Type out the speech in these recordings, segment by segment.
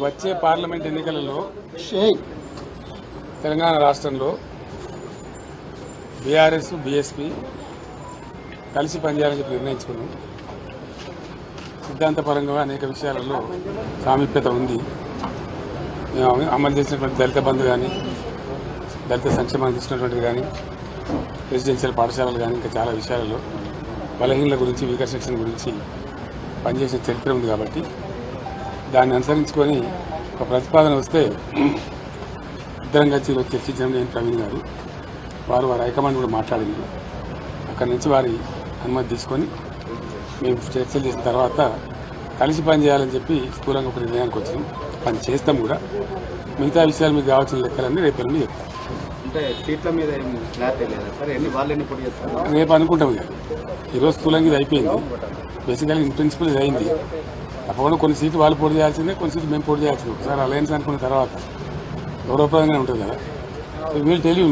వచ్చే పార్లమెంట్ ఎన్నికలలో తెలంగాణ రాష్ట్రంలో బీఆర్ఎస్ బీఎస్పీ కలిసి పనిచేయాలని చెప్పి నిర్ణయించుకున్నాం. సిద్ధాంతపరంగా అనేక విషయాలలో సామీప్యత ఉంది. మేము అమలు చేసినటువంటి దళిత బంధు కానీ, దళిత సంక్షేమానికి ఇచ్చినటువంటిది కానీ, రెసిడెన్షియల్ పాఠశాలలు కానీ, ఇంకా చాలా విషయాలలో బలహీనల గురించి, వీకర్ సెక్షన్ గురించి పనిచేసిన చరిత్ర ఉంది. కాబట్టి దాన్ని అనుసరించుకొని ఒక ప్రతిపాదన వస్తే ఇద్దరం కలిసి చర్చించడం నేను ప్రవీణ్ గారు వారు హైకమాండ్ కూడా మాట్లాడింది. అక్కడి నుంచి వారి అనుమతి తీసుకొని మేము చర్చలు చేసిన తర్వాత కలిసి పనిచేయాలని చెప్పి స్థూలంగా ఒక నిర్ణయానికి వచ్చాం. పని చేస్తాం కూడా. మిగతా విషయాలు మీకు కావాల్సిన లెక్కలన్నీ రేపు ఎల్లుండి చెప్తాం. అంటే సీట్ల మీద రేపు అనుకుంటాం. ఇక ఈరోజు స్థూలంగా ఇది అయిపోయింది. బేసికల్గా ఇన్ ప్రిన్సిపల్ ఇది అయింది. తప్పకుండా కొన్ని సీట్లు వాళ్ళు పోటీ చేయాల్సిందే, కొన్ని సీట్లు మేము పోటీ చేయాల్సిందే. ఒకసారి అలయన్స్ అనుకున్న తర్వాత గౌరవప్రదంగానే ఉంటుంది కదా. వీళ్ళు తెలియదు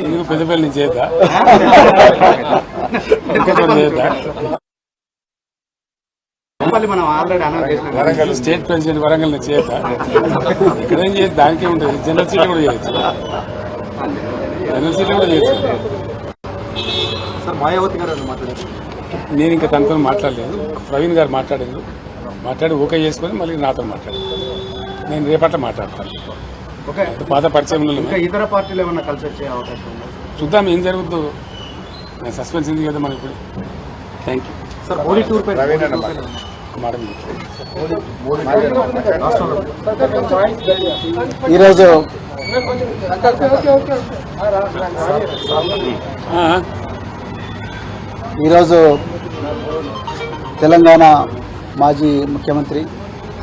ఎందుకు పెద్దపల్లి నుంచి చేద్దా వరంగల్ స్టేట్ ప్రెసిడెంట్ వరంగల్ నుంచి చేద్దా ఇక్కడేం చేయదు. దానికే ఉంటుంది. జనరల్ సీట్లు కూడా చేయొచ్చు. జనరల్ సీట్లు కూడా చేయొచ్చు. నేను ఇంకా తనతో మాట్లాడలేదు. ప్రవీణ్ గారు మాట్లాడి ఓకే చేసుకొని మళ్ళీ నాతో మాట్లాడారు. నేను రేపట్ల మాట్లాడతాను. పాత పరిచయంలో ఇతర పార్టీలు ఏమన్నా కలిసి వచ్చే అవకాశం ఉందా? చూద్దాం ఏం జరుగుతుందో. నేను సస్పెన్స్ ఉంది కదా మనకి ఇప్పుడు. Thank you sir. Modi tour పై ఈరోజు తెలంగాణ మాజీ ముఖ్యమంత్రి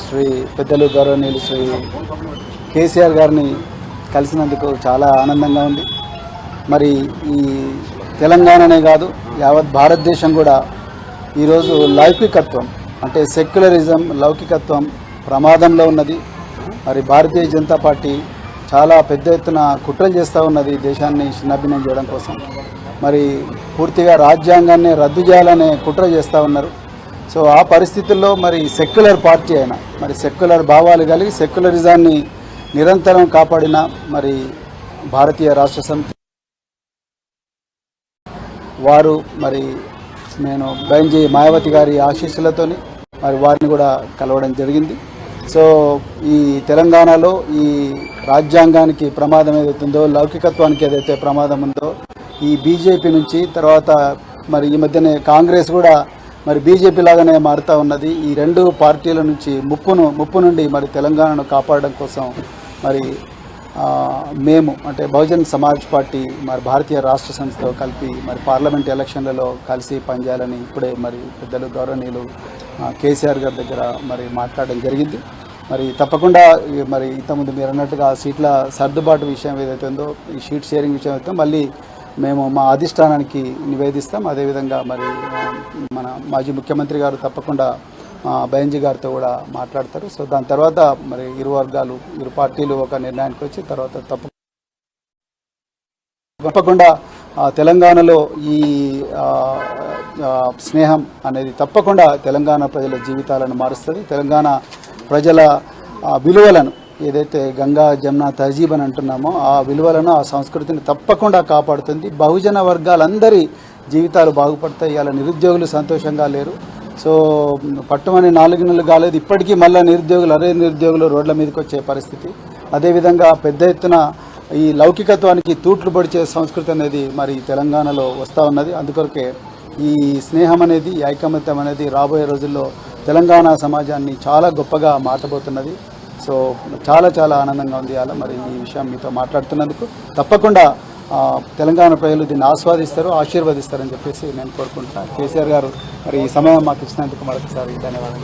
శ్రీ పెద్దలు గౌరవనీయులు శ్రీ కేసీఆర్ గారిని కలిసినందుకు చాలా ఆనందంగా ఉంది. మరి ఈ తెలంగాణనే కాదు యావత్ భారతదేశం కూడా ఈరోజు లౌకికత్వం అంటే సెక్యులరిజం, లౌకికత్వం ప్రమాదంలో ఉన్నది. మరి భారతీయ జనతా పార్టీ చాలా పెద్ద ఎత్తున కుట్రలు చేస్తూ ఉన్నది దేశాన్ని చిన్నాభిన్నం చేయడం కోసం. మరి పూర్తిగా రాజ్యాంగాన్ని రద్దు చేయాలనే కుట్ర చేస్తూ ఉన్నారు. సో ఆ పరిస్థితుల్లో మరి సెక్యులర్ పార్టీ అయినా, మరి సెక్యులర్ భావాలు కలిగి సెక్యులరిజాన్ని నిరంతరం కాపాడిన మరి భారతీయ రాష్ట్ర సమితి వారు మరి నేను బెంజీ మాయావతి గారి ఆశీస్సులతోని మరి వారిని కూడా కలవడం జరిగింది. సో ఈ తెలంగాణలో ఈ రాజ్యాంగానికి ప్రమాదం ఏదైతుందో, లౌకికత్వానికి ఏదైతే ప్రమాదం ఉందో, ఈ బీజేపీ నుంచి తర్వాత మరి ఈ మధ్యనే కాంగ్రెస్ కూడా మరి బీజేపీ లాగానే మారుతూ ఉన్నది. ఈ రెండు పార్టీల నుంచి ముప్పు నుండి మరి తెలంగాణను కాపాడడం కోసం మరి మేము అంటే బహుజన్ సమాజ్ పార్టీ మరి భారతీయ రాష్ట్ర సమితితో కలిపి మరి పార్లమెంట్ ఎలక్షన్లలో కలిసి పనిచేయాలని ఇప్పుడే మరి పెద్దలు గౌరవనీయులు కేసీఆర్ గారి దగ్గర మరి మాట్లాడడం జరిగింది. మరి తప్పకుండా మరి ఇంతకుముందు మీరు అన్నట్టుగా సీట్ల సర్దుబాటు విషయం ఏదైతే ఉందో, ఈ షీట్ షేరింగ్ విషయం అయితే మళ్ళీ మేము మా అధిష్టానానికి నివేదిస్తాం. అదేవిధంగా మరి మన మాజీ ముఖ్యమంత్రి గారు తప్పకుండా బెంజీ గారితో కూడా మాట్లాడతారు. సో దాని తర్వాత మరి ఇరు వర్గాలు, ఇరు పార్టీలు ఒక నిర్ణయానికి వచ్చి తర్వాత తప్పకుండా తెలంగాణలో ఈ స్నేహం అనేది తప్పకుండా తెలంగాణ ప్రజల జీవితాలను మారుస్తుంది. తెలంగాణ ప్రజల విలువలను ఏదైతే గంగా జమున తహజీబ్ అని అంటున్నామో ఆ విలువలను, ఆ సంస్కృతిని తప్పకుండా కాపాడుతుంది. బహుజన వర్గాలందరి జీవితాలు బాగుపడతాయి. ఇలా నిరుద్యోగులు సంతోషంగా లేరు. సో పట్టుమని 4 నెలలు కాలేదు, ఇప్పటికీ మళ్ళీ నిరుద్యోగులు రోడ్ల మీదకి వచ్చే పరిస్థితి. అదేవిధంగా పెద్ద ఎత్తున ఈ లౌకికత్వానికి తూట్లు పొడిచే సంస్కృతి అనేది మరి తెలంగాణలో వస్తూ ఉన్నది. అందుకొరకే ఈ స్నేహం అనేది, ఈ ఐకమత్యం అనేది రాబోయే రోజుల్లో తెలంగాణ సమాజాన్ని చాలా గొప్పగా మార్చబోతున్నది. సో చాలా చాలా ఆనందంగా ఉంది అలా మరి ఈ విషయం మీతో మాట్లాడుతున్నందుకు. తప్పకుండా తెలంగాణ ప్రజలు దీన్ని ఆస్వాదిస్తారు, ఆశీర్వదిస్తారని చెప్పేసి నేను కోరుకుంటున్నాను. కేసీఆర్ గారు మరి ఈ సమయం మాకు ఇచ్చినందుకు మరొకసారి ధన్యవాదాలు.